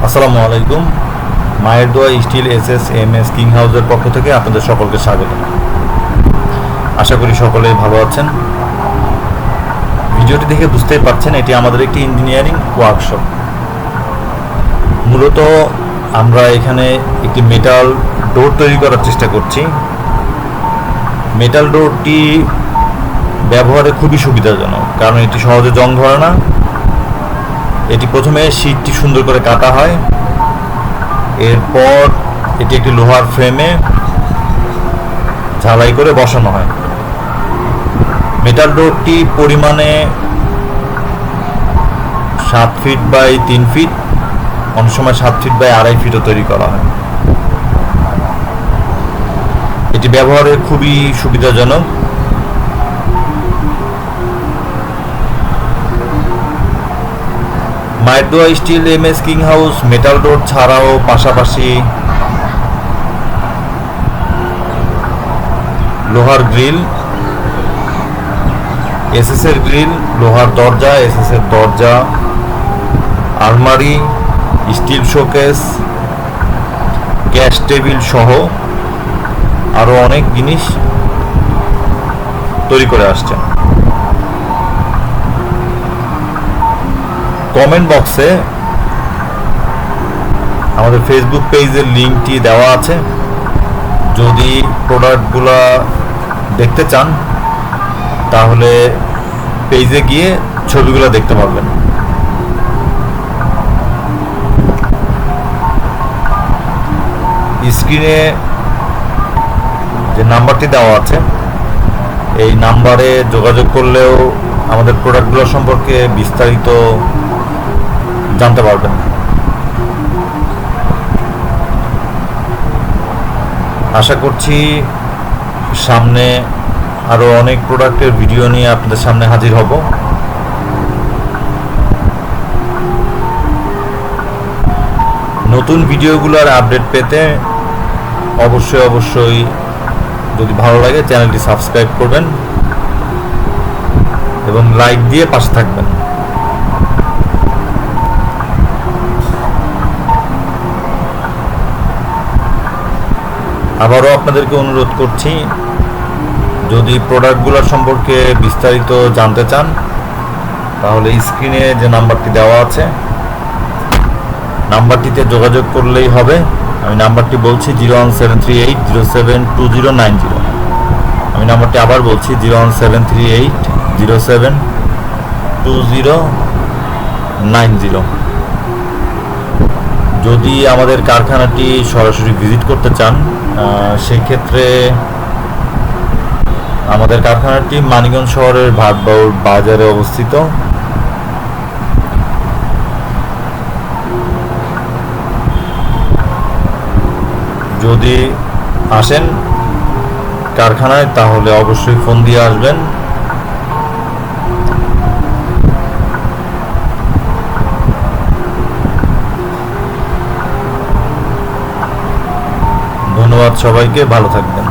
আসসালামু আলাইকুম। মায়ের দোয়া স্টিল এস কিং হাউসের পক্ষ থেকে আপনাদের সকলকে স্বাগত। আশা করি সকলেই ভালো আছেন। ভিডিওটি দেখে বুঝতেই পারছেন এটি আমাদের একটি ইঞ্জিনিয়ারিং ওয়ার্কশপ। মূলত আমরা এখানে একটি মেটাল ডোর তৈরি করার চেষ্টা করছি। মেটাল ডোরটি ব্যবহারে খুবই সুবিধাজনক, কারণ এটি সহজে জং ধরে না। এটি প্রথমে শীটটি সুন্দর করে কাটা হয়, এরপর এটি একটি লোহার ফ্রেমে ঝালাই করে বসানো হয়। মেটাল ডোরটি পরিমাণে 7 ফিট বাই 3 ফিট, অনেক সময় 7 ফিট বাই 2.5 ফিটও তৈরি করা হয়। এটি ব্যবহারে খুবই সুবিধাজনক। মায়ের দোয়া still S king house metal door ছাড়াও পাশাপাশি লোহার গ্রিল, এর গ্রিল, লোহার দরজা, এর দরজা, আলমারি, স্টিল শোকেস, গ্যাস টেবিল সহ আরও অনেক জিনিস তৈরি করে আসছে। কমেন্ট বক্সে আমাদের ফেসবুক পেজের লিঙ্কটি দেওয়া আছে। যদি প্রোডাক্টগুলো দেখতে চান তাহলে পেজে গিয়ে ছবিগুলো দেখতে পারবেন। স্ক্রিনে যে নাম্বারটি দেওয়া আছে এই নাম্বারে যোগাযোগ করলেও আমাদের প্রোডাক্টগুলো সম্পর্কে বিস্তারিত জানতে পারবেন। আশা করছি সামনে আরও অনেক প্রোডাক্টের ভিডিও নিয়ে আপনাদের সামনে হাজির হব। নতুন ভিডিওগুলোর আপডেট পেতে অবশ্যই যদি ভালো লাগে চ্যানেলটি সাবস্ক্রাইব করবেন এবং লাইক দিয়ে পাশে থাকবেন। আবারও আপনাদেরকে অনুরোধ করছি, যদি প্রোডাক্টগুলো সম্পর্কে বিস্তারিত জানতে চান তাহলে স্ক্রিনে যে নাম্বারটি দেওয়া আছে নাম্বারটিতে যোগাযোগ করলেই হবে। আমি নাম্বারটি বলছি 01738072090। আমি নাম্বারটি আবার বলছি 01738072090। যদি আমাদের কারখানাটি সরাসরি ভিজিট করতে চান সেই ক্ষেত্রে আমাদের কারখানাটি মানিকগঞ্জ শহরের ভাটবাউর বাজারে অবস্থিত। যদি আসেন কারখানায় তাহলে অবশ্যই ফোন দিয়ে আসবেন। ধন্যবাদ সবাইকে, ভালো থাকবেন।